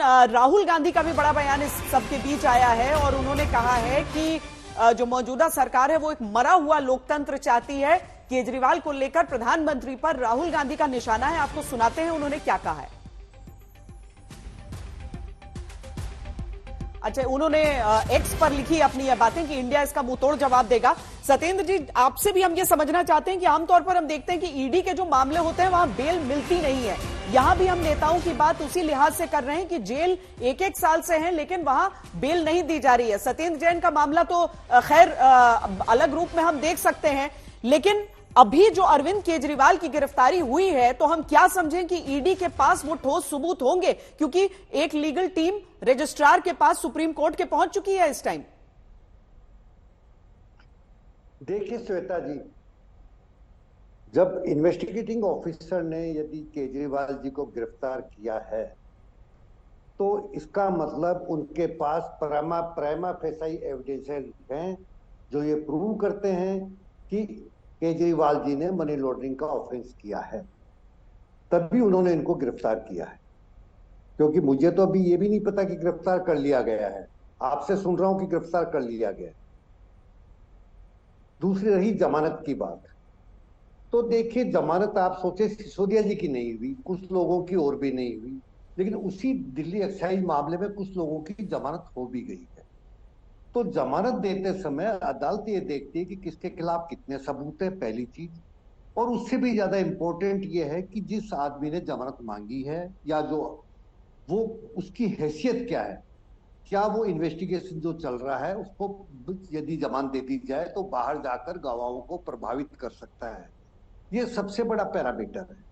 राहुल गांधी का भी बड़ा बयान इस सबके बीच आया है और उन्होंने कहा है कि जो मौजूदा सरकार है वो एक मरा हुआ लोकतंत्र चाहती है। केजरीवाल को लेकर प्रधानमंत्री पर राहुल गांधी का निशाना है। आपको सुनाते हैं उन्होंने क्या कहा है। अच्छा, उन्होंने एक्स पर लिखी अपनी यह बातें कि इंडिया इसका मुंहतोड़ जवाब देगा। सत्येंद्र जी, आपसे भी हम ये समझना चाहते हैं कि आमतौर पर हम देखते हैं कि ईडी के जो मामले होते हैं वहां बेल मिलती नहीं है। यहां भी हम नेताओं की बात उसी लिहाज से कर रहे हैं कि जेल एक एक साल से है लेकिन वहां बेल नहीं दी जा रही है। सत्येंद्र जैन का मामला तो खैर अलग रूप में हम देख सकते हैं, लेकिन अभी जो अरविंद केजरीवाल की गिरफ्तारी हुई है तो हम क्या समझें कि ईडी के पास वो ठोस सबूत होंगे, क्योंकि एक लीगल टीम रजिस्ट्रार के पास सुप्रीम कोर्ट के पहुंच चुकी है इस टाइम। देखिए श्वेता जी, जब इन्वेस्टिगेटिंग ऑफिसर ने यदि केजरीवाल जी को गिरफ्तार किया है तो इसका मतलब उनके पास प्रेमा फेसाई एविडेंसेस हैं जो ये प्रूव करते हैं कि केजरीवाल जी ने मनी लॉन्ड्रिंग का ऑफेंस किया है, तभी उन्होंने इनको गिरफ्तार किया है। क्योंकि मुझे तो अभी ये भी नहीं पता कि गिरफ्तार कर लिया गया है, आपसे सुन रहा हूं कि गिरफ्तार कर लिया गया है। दूसरी रही जमानत की बात, तो देखिए जमानत आप सोचे सिसोदिया जी की नहीं हुई, कुछ लोगों की और भी नहीं हुई, लेकिन उसी दिल्ली एक्साइज मामले में कुछ लोगों की जमानत हो भी गई है। तो जमानत देते समय अदालत ये देखती है कि किसके खिलाफ कितने सबूत है, पहली चीज। और उससे भी ज्यादा इंपॉर्टेंट ये है कि जिस आदमी ने जमानत मांगी है या जो वो उसकी हैसियत क्या है, क्या वो इन्वेस्टिगेशन जो चल रहा है उसको यदि जमानत दे दी जाए तो बाहर जाकर गवाहों को प्रभावित कर सकता है। ये सबसे बड़ा पैरामीटर है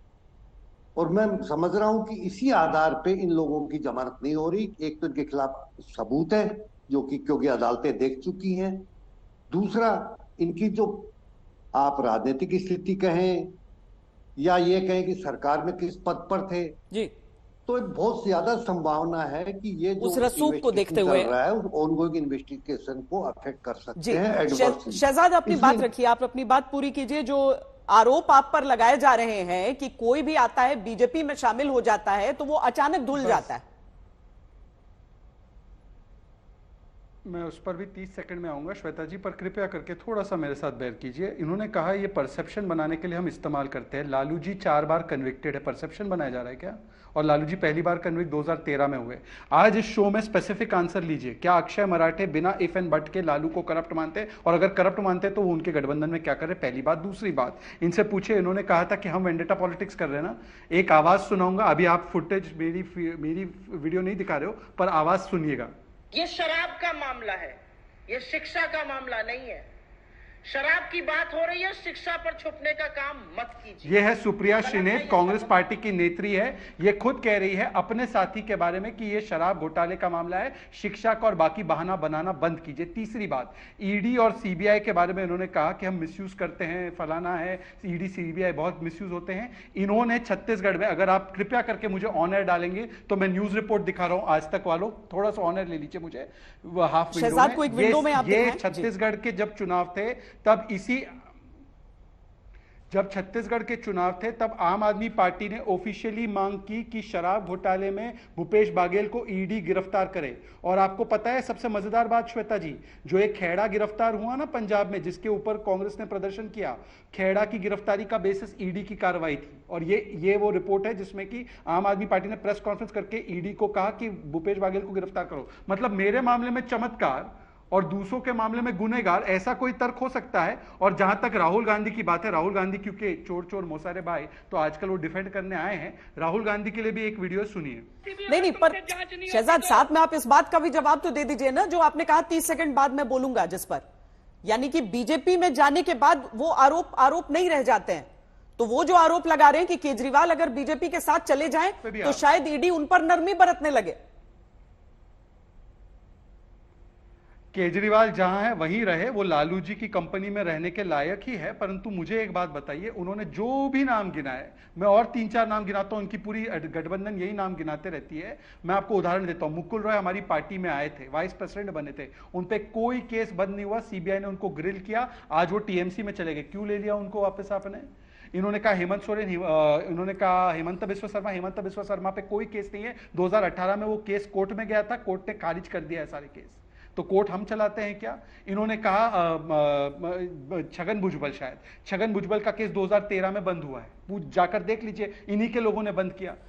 और मैं समझ रहा हूं कि इसी आधार पे इन लोगों की जमानत नहीं हो रही। एक तो इनके खिलाफ सबूत है जो कि क्योंकि अदालतें देख चुकी हैं, दूसरा इनकी जो आप राजनीतिक स्थिति कहें या ये कहें कि सरकार में किस पद पर थे जी, तो एक बहुत ज्यादा संभावना है कि ये जो उस रसूख को देखते चल हुए रहा है उस ऑनगोइंग इन्वेस्टिगेशन को अफेक्ट कर सकते हैं एडवर्सली। शहजाद, अपनी बात रखिए, आप अपनी बात पूरी कीजिए। जो आरोप आप पर लगाए जा रहे हैं कि कोई भी आता है बीजेपी में शामिल हो जाता है तो वो अचानक धुल जाता है। मैं उस पर भी 30 सेकंड में आऊंगा श्वेता जी, पर कृपया करके थोड़ा सा मेरे साथ बेयर कीजिए। इन्होंने कहा ये परसेप्शन बनाने के लिए हम इस्तेमाल करते हैं। लालू जी 4 बार कन्विक्टेड है, परसेप्शन बनाया जा रहा है क्या? और लालू जी पहली बार कन्विक्ट 2013 में हुए। आज इस शो में स्पेसिफिक आंसर लीजिए, क्या अक्षय मराठे बिना इफ एंड बट के लालू को करप्ट मानते हैं? और अगर करप्ट मानते हैं तो वो उनके गठबंधन में क्या करे? पहली बात। दूसरी बात, इनसे पूछे, इन्होंने कहा था कि हम वेंडेटा पॉलिटिक्स कर रहे हैं ना। एक आवाज सुनाऊंगा, अभी आप फुटेज मेरी वीडियो नहीं दिखा रहे हो पर आवाज सुनिएगा। ये शराब का मामला है, ये शिक्षा का मामला नहीं है। शराब की बात हो रही है, शिक्षा पर छुपने का काम मत कीजिए। ये है सुप्रिया श्रीनेत, कांग्रेस पार्टी की नेत्री है। ये खुद कह रही है अपने साथी के बारे में कि ये शराब घोटाले का मामला है, शिक्षा का और बाकी बहाना बनाना बंद कीजिए। तीसरी बात, ईडी और सीबीआई के बारे में इन्होंने कहा कि हम मिसयूज करते हैं, फलाना है, ईडी सीबीआई बहुत मिसयूज होते हैं। इन्होंने छत्तीसगढ़ में, अगर आप कृपया करके मुझे ऑनर डालेंगे तो मैं न्यूज रिपोर्ट दिखा रहा हूं आज तक वालों, थोड़ा सा ऑनर ले लीजिए मुझे हाफ विंडो में। ये छत्तीसगढ़ के जब चुनाव थे तब जब छत्तीसगढ़ के चुनाव थे तब आम आदमी पार्टी ने ऑफिशियली मांग की कि शराब घोटाले में भूपेश बाघेल को ईडी गिरफ्तार करे। और आपको पता है सबसे मजेदार बात श्वेता जी, जो एक खेड़ा गिरफ्तार हुआ ना पंजाब में, जिसके ऊपर कांग्रेस ने प्रदर्शन किया, खेड़ा की गिरफ्तारी का बेसिस ईडी की कार्रवाई थी। और ये वो रिपोर्ट है जिसमें कि आम आदमी पार्टी ने प्रेस कॉन्फ्रेंस करके ईडी को कहा कि भूपेश बाघेल को गिरफ्तार करो। मतलब मेरे मामले में चमत्कार और दूसरों के मामले में गुनहगार, ऐसा कोई तर्क हो सकता है? और जहां तक राहुल गांधी की बात है, राहुल गांधी क्योंकि चोर चोर मोसारे भाई तो आजकल वो डिफेंड करने आए हैं, राहुल गांधी के लिए भी एक वीडियो सुनिए। नहीं, पर शहजाद साथ में आप इस बात का भी जवाब तो दे दीजिए ना जो आपने कहा 30 सेकंड बाद मैं बोलूंगा, जिस पर यानी कि बीजेपी में जाने के बाद वो आरोप नहीं रह जाते हैं। तो वो जो आरोप लगा रहे हैं कि केजरीवाल अगर बीजेपी के साथ चले जाएं तो शायद ईडी उन पर नरमी बरतने लगे। केजरीवाल जहां है वहीं रहे, वो लालू जी की कंपनी में रहने के लायक ही है। परंतु मुझे एक बात बताइए, उन्होंने जो भी नाम गिनाए, मैं और 3-4 नाम गिनाता हूं, उनकी पूरी गठबंधन यही नाम गिनाते रहती है। मैं आपको उदाहरण देता हूं, मुकुल रॉय हमारी पार्टी में आए थे, वाइस प्रेसिडेंट बने थे, उन पे कोई केस बंद नहीं हुआ, सीबीआई ने उनको ग्रिल किया, आज वो टीएमसी में चले गए। क्यों ले लिया उनको वापस आपने? इन्होंने कहा हेमंत सोरेन, इन्होंने कहा हेमंत बिस्वा शर्मा पे कोई केस नहीं है। 2018 में वो केस कोर्ट में गया था, कोर्ट ने खारिज कर दिया है सारे केस, तो कोर्ट हम चलाते हैं क्या? इन्होंने कहा छगन भुजबल, शायद छगन भुजबल का केस 2013 में बंद हुआ है, जाकर देख लीजिए, इन्हीं के लोगों ने बंद किया।